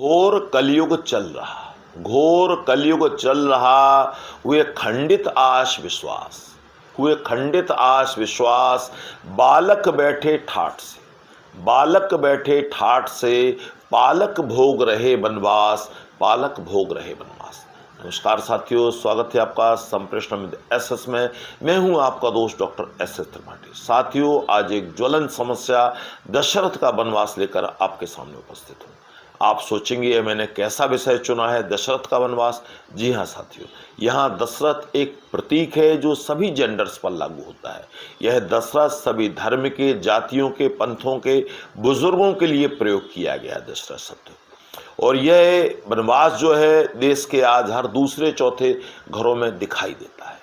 घोर कलयुग चल रहा, घोर कलयुग चल रहा। हुए खंडित आश विश्वास, बालक बैठे ठाठ से, बालक बैठे ठाठ से, पालक भोग रहे वनवास, पालक भोग रहे वनवास। नमस्कार साथियों, स्वागत है आपका संप्रेषण में एसएस में। मैं हूं आपका दोस्त डॉक्टर एसएस त्रिपाठी। साथियों, आज एक ज्वलंत समस्या दशरथ का वनवास लेकर आपके सामने उपस्थित हूं। आप सोचेंगे ये मैंने कैसा विषय चुना है, दशरथ का वनवास। जी हाँ साथियों, यहाँ दशरथ एक प्रतीक है जो सभी जेंडर्स पर लागू होता है। यह दशरथ सभी धर्म के, जातियों के, पंथों के, बुजुर्गों के लिए प्रयोग किया गया दशरथ शब्द। और यह वनवास जो है देश के आज हर दूसरे चौथे घरों में दिखाई देता है।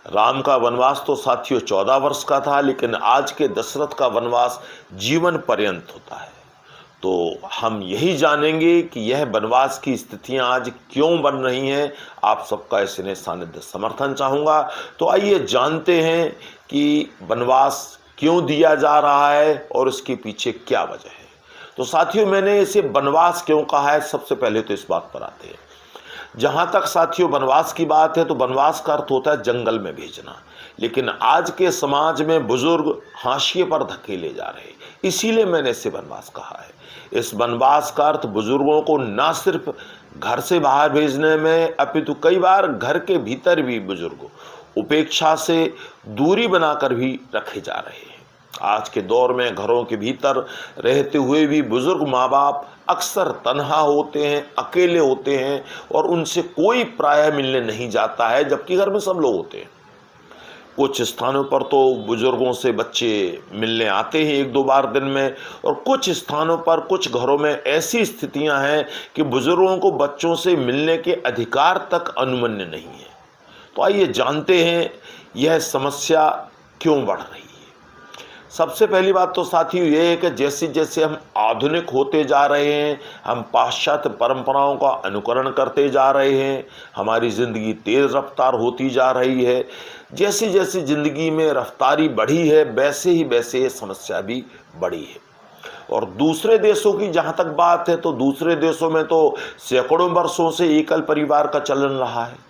राम का वनवास तो साथियों 14 वर्ष का था, लेकिन आज के दशरथ का वनवास जीवन पर्यंत होता है। तो हम यही जानेंगे कि यह वनवास की स्थितियां आज क्यों बन रही हैं। आप सबका इसने सानिध्य समर्थन चाहूँगा। तो आइए जानते हैं कि वनवास क्यों दिया जा रहा है और इसके पीछे क्या वजह है। तो साथियों, मैंने इसे वनवास क्यों कहा है, सबसे पहले तो इस बात पर आते हैं। जहाँ तक साथियों वनवास की बात है तो वनवास का अर्थ होता है जंगल में भेजना, लेकिन आज के समाज में बुजुर्ग हाशिए पर धकेले जा रहे, इसीलिए मैंने इसे वनवास कहा है। इस वनवास का अर्थ बुजुर्गों को न सिर्फ घर से बाहर भेजने में, अपितु कई बार घर के भीतर भी बुजुर्ग उपेक्षा से दूरी बनाकर भी रखे जा रहे हैं। आज के दौर में घरों के भीतर रहते हुए भी बुजुर्ग माँ बाप अक्सर तन्हा होते हैं, अकेले होते हैं और उनसे कोई प्रायः मिलने नहीं जाता है, जबकि घर में सब लोग होते हैं। कुछ स्थानों पर तो बुजुर्गों से बच्चे मिलने आते हैं 1-2 बार दिन में, और कुछ स्थानों पर, कुछ घरों में ऐसी स्थितियां हैं कि बुजुर्गों को बच्चों से मिलने के अधिकार तक अनुमन्य नहीं है। तो आइए जानते हैं यह समस्या क्यों बढ़ रही है। सबसे पहली बात तो साथियों ये है कि जैसे जैसे हम आधुनिक होते जा रहे हैं, हम पाश्चात्य परंपराओं का अनुकरण करते जा रहे हैं, हमारी ज़िंदगी तेज़ रफ्तार होती जा रही है। जैसे जैसे ज़िंदगी में रफ्तारी बढ़ी है, वैसे ही वैसे ये समस्या भी बढ़ी है। और दूसरे देशों की जहाँ तक बात है तो दूसरे देशों में तो सैकड़ों वर्षों से एकल परिवार का चलन रहा है।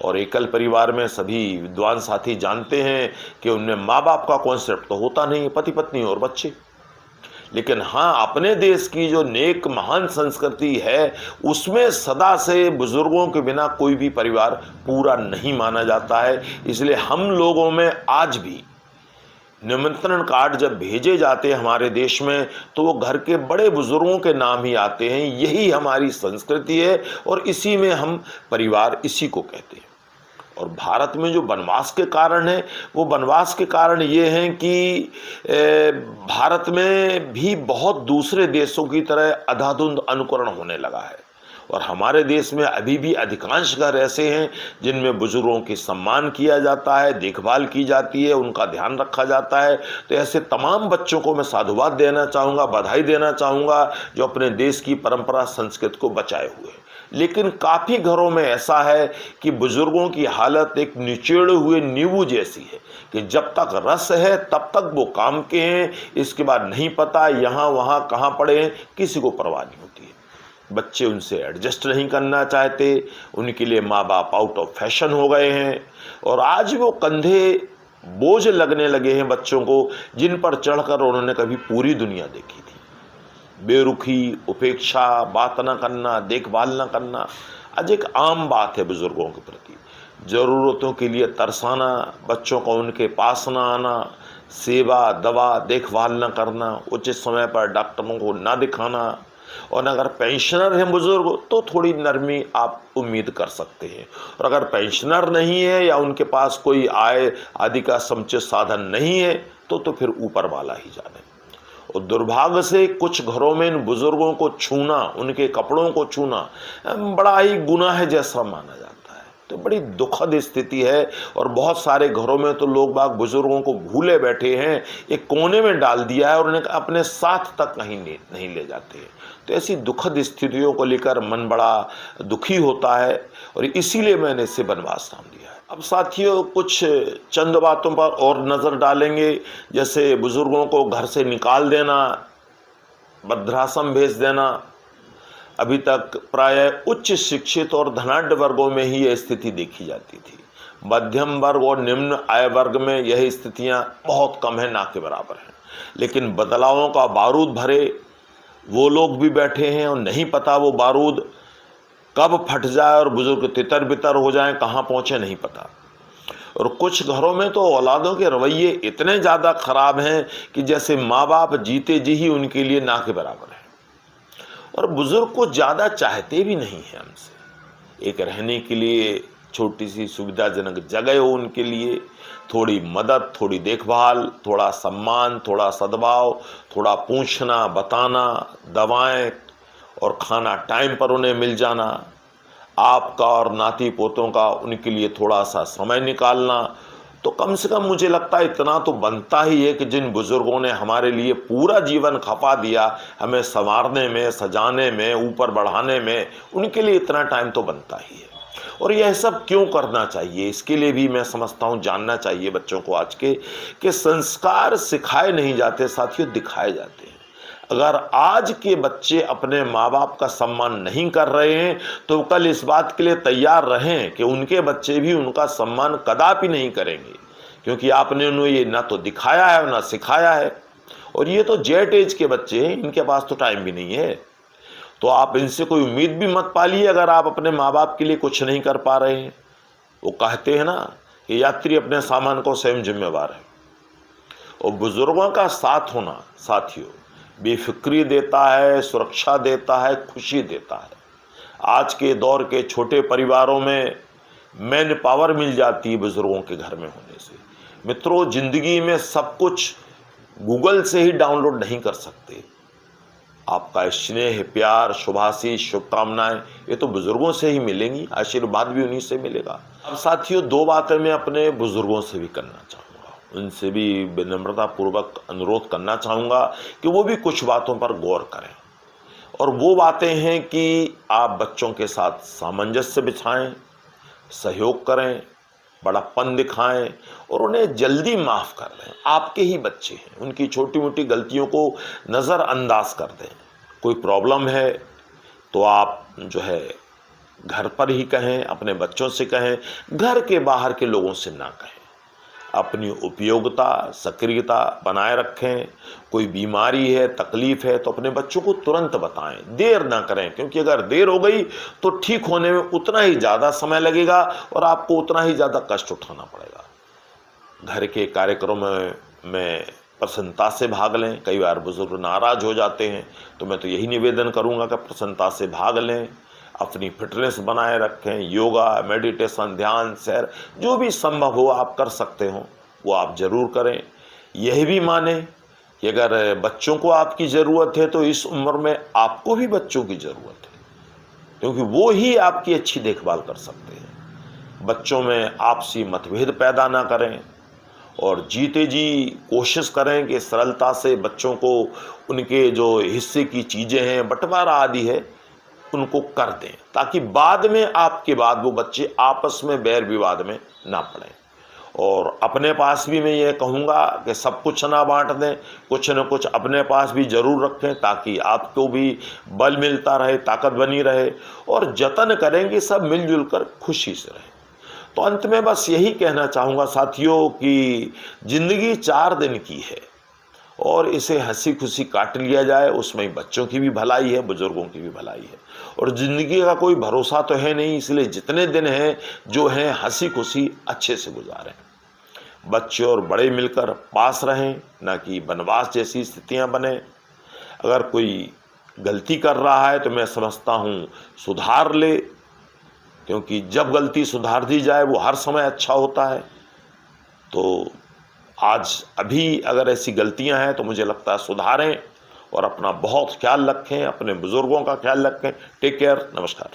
और एकल परिवार में सभी विद्वान साथी जानते हैं कि उनमें माँ बाप का कॉन्सेप्ट तो होता नहीं है, पति पत्नी और बच्चे। लेकिन हाँ, अपने देश की जो नेक महान संस्कृति है उसमें सदा से बुजुर्गों के बिना कोई भी परिवार पूरा नहीं माना जाता है। इसलिए हम लोगों में आज भी निमंत्रण कार्ड जब भेजे जाते हैं हमारे देश में तो वो घर के बड़े बुजुर्गों के नाम ही आते हैं। यही हमारी संस्कृति है और इसी में हम परिवार इसी को कहते हैं। और भारत में जो वनवास के कारण है, वो वनवास के कारण ये हैं कि भारत में भी बहुत दूसरे देशों की तरह अंधाधुंध अनुकरण होने लगा है। और हमारे देश में अभी भी अधिकांश घर ऐसे हैं जिनमें बुजुर्गों की सम्मान किया जाता है, देखभाल की जाती है, उनका ध्यान रखा जाता है। तो ऐसे तमाम बच्चों को मैं साधुवाद देना चाहूँगा, बधाई देना चाहूँगा जो अपने देश की परंपरा संस्कृति को बचाए हुए। लेकिन काफ़ी घरों में ऐसा है कि बुजुर्गों की हालत एक निचोड़े हुए नींबू जैसी है कि जब तक रस है तब तक वो काम के हैं, इसके बाद नहीं पता यहाँ वहाँ कहाँ पड़े हैं, किसी को परवाह नहीं होती है। बच्चे उनसे एडजस्ट नहीं करना चाहते, उनके लिए माँ बाप आउट ऑफ फैशन हो गए हैं और आज वो कंधे बोझ लगने लगे हैं बच्चों को, जिन पर चढ़कर उन्होंने कभी पूरी दुनिया देखी थी। बेरुखी, उपेक्षा, बात न करना, देखभाल न करना आज एक आम बात है बुजुर्गों के प्रति। ज़रूरतों के लिए तरसाना, बच्चों को उनके पास न आना, सेवा दवा देखभाल न करना, उचित समय पर डॉक्टरों को ना दिखाना। और अगर पेंशनर हैं बुजुर्ग तो थोड़ी नरमी आप उम्मीद कर सकते हैं, और अगर पेंशनर नहीं है या उनके पास कोई आय आदि का समुचित साधन नहीं है तो फिर ऊपर वाला ही जाने। और दुर्भाग्य से कुछ घरों में इन बुजुर्गों को छूना, उनके कपड़ों को छूना बड़ा ही गुनाह जैसा माना जाता है। तो बड़ी दुखद स्थिति है और बहुत सारे घरों में तो लोग बाग बुजुर्गों को भूले बैठे हैं, एक कोने में डाल दिया है और उन्हें अपने साथ तक कहीं नहीं ले जाते हैं। तो ऐसी दुखद स्थितियों को लेकर मन बड़ा दुखी होता है और इसीलिए मैंने इसे वनवास नाम दिया है। अब साथियों, कुछ चंद बातों पर और नज़र डालेंगे, जैसे बुजुर्गों को घर से निकाल देना, वृद्धाश्रम भेज देना, अभी तक प्रायः उच्च शिक्षित और धनाढ्य वर्गों में ही यह स्थिति देखी जाती थी। मध्यम वर्ग और निम्न आय वर्ग में यह स्थितियां बहुत कम है, ना के बराबर हैं। लेकिन बदलावों का बारूद भरे वो लोग भी बैठे हैं और नहीं पता वो बारूद कब फट जाए और बुजुर्ग तितर बितर हो जाएं, कहाँ पहुँचे नहीं पता। और कुछ घरों में तो औलादों के रवैये इतने ज़्यादा खराब हैं कि जैसे माँ बाप जीते जी ही उनके लिए ना के बराबर है, और बुजुर्ग को ज़्यादा चाहते भी नहीं हैं हमसे। एक रहने के लिए छोटी सी सुविधाजनक जगह हो उनके लिए, थोड़ी मदद, थोड़ी देखभाल, थोड़ा सम्मान, थोड़ा सद्भाव, थोड़ा पूछना बताना, दवाएं और खाना टाइम पर उन्हें मिल जाना, आपका और नाती पोतों का उनके लिए थोड़ा सा समय निकालना, तो कम से कम मुझे लगता है इतना तो बनता ही है कि जिन बुजुर्गों ने हमारे लिए पूरा जीवन खपा दिया, हमें संवारने में, सजाने में, ऊपर बढ़ाने में, उनके लिए इतना टाइम तो बनता ही है। और यह सब क्यों करना चाहिए, इसके लिए भी मैं समझता हूँ जानना चाहिए बच्चों को आज के, कि संस्कार सिखाए नहीं जाते साथियों, दिखाए जाते हैं। अगर आज के बच्चे अपने माँ बाप का सम्मान नहीं कर रहे हैं तो कल इस बात के लिए तैयार रहें कि उनके बच्चे भी उनका सम्मान कदापि नहीं करेंगे, क्योंकि आपने उन्हें ये ना तो दिखाया है ना सिखाया है। और ये तो जेट एज के बच्चे हैं, इनके पास तो टाइम भी नहीं है, तो आप इनसे कोई उम्मीद भी मत पालिए अगर आप अपने माँ बाप के लिए कुछ नहीं कर पा रहे हैं। वो कहते हैं ना कि यात्री अपने सामान को स्वयं जिम्मेवार है। और बुजुर्गों का साथ होना साथियों बेफिक्री देता है, सुरक्षा देता है, खुशी देता है। आज के दौर के छोटे परिवारों में मैन पावर मिल जाती है बुजुर्गों के घर में होने से। मित्रों, जिंदगी में सब कुछ गूगल से ही डाउनलोड नहीं कर सकते। आपका स्नेह, प्यार, शुभाशीष, शुभकामनाएं ये तो बुजुर्गों से ही मिलेंगी, आशीर्वाद भी उन्हीं से मिलेगा। अब साथियों, दो बातें मैं अपने बुजुर्गों से भी करना चाहूँगा, उनसे भी विनम्रता पूर्वक अनुरोध करना चाहूँगा कि वो भी कुछ बातों पर गौर करें। और वो बातें हैं कि आप बच्चों के साथ सामंजस्य बिछाएं, सहयोग करें, बड़प्पन दिखाएं और उन्हें जल्दी माफ़ कर दें। आपके ही बच्चे हैं, उनकी छोटी मोटी गलतियों को नज़रअंदाज कर दें। कोई प्रॉब्लम है तो आप जो है घर पर ही कहें, अपने बच्चों से कहें, घर के बाहर के लोगों से ना कहें। अपनी उपयोगिता, सक्रियता बनाए रखें। कोई बीमारी है, तकलीफ है तो अपने बच्चों को तुरंत बताएं, देर ना करें, क्योंकि अगर देर हो गई तो ठीक होने में उतना ही ज़्यादा समय लगेगा और आपको उतना ही ज़्यादा कष्ट उठाना पड़ेगा। घर के कार्यक्रमों में प्रसन्नता से भाग लें। कई बार बुजुर्ग नाराज हो जाते हैं, तो मैं तो यही निवेदन करूँगा कि प्रसन्नता से भाग लें, अपनी फिटनेस बनाए रखें। योगा, मेडिटेशन, ध्यान, सैर जो भी संभव हो आप कर सकते हो वो आप ज़रूर करें। यह भी माने कि अगर बच्चों को आपकी ज़रूरत है तो इस उम्र में आपको भी बच्चों की ज़रूरत है, क्योंकि वो ही आपकी अच्छी देखभाल कर सकते हैं। बच्चों में आपसी मतभेद पैदा ना करें और जीते जी कोशिश करें कि सरलता से बच्चों को उनके जो हिस्से की चीज़ें हैं, बंटवारा आदि है, उनको कर दें, ताकि बाद में आपके बाद वो बच्चे आपस में बैर विवाद में ना पड़ें। और अपने पास भी मैं ये कहूँगा कि सब कुछ ना बांट दें, कुछ न कुछ अपने पास भी ज़रूर रखें, ताकि आपको भी बल मिलता रहे, ताकत बनी रहे, और जतन करें कि सब मिलजुल कर खुशी से रहें। तो अंत में बस यही कहना चाहूँगा साथियों कि ज़िंदगी 4 दिन की है और इसे हंसी खुशी काट लिया जाए, उसमें बच्चों की भी भलाई है, बुजुर्गों की भी भलाई है। और ज़िंदगी का कोई भरोसा तो है नहीं, इसलिए जितने दिन हैं जो हैं हंसी खुशी अच्छे से गुजारें। बच्चे और बड़े मिलकर पास रहें, ना कि वनवास जैसी स्थितियां बने। अगर कोई गलती कर रहा है तो मैं समझता हूँ सुधार ले, क्योंकि जब गलती सुधार दी जाए वो हर समय अच्छा होता है। तो आज अभी अगर ऐसी गलतियां हैं तो मुझे लगता है सुधारें और अपना बहुत ख्याल रखें, अपने बुजुर्गों का ख्याल रखें। टेक केयर, नमस्कार।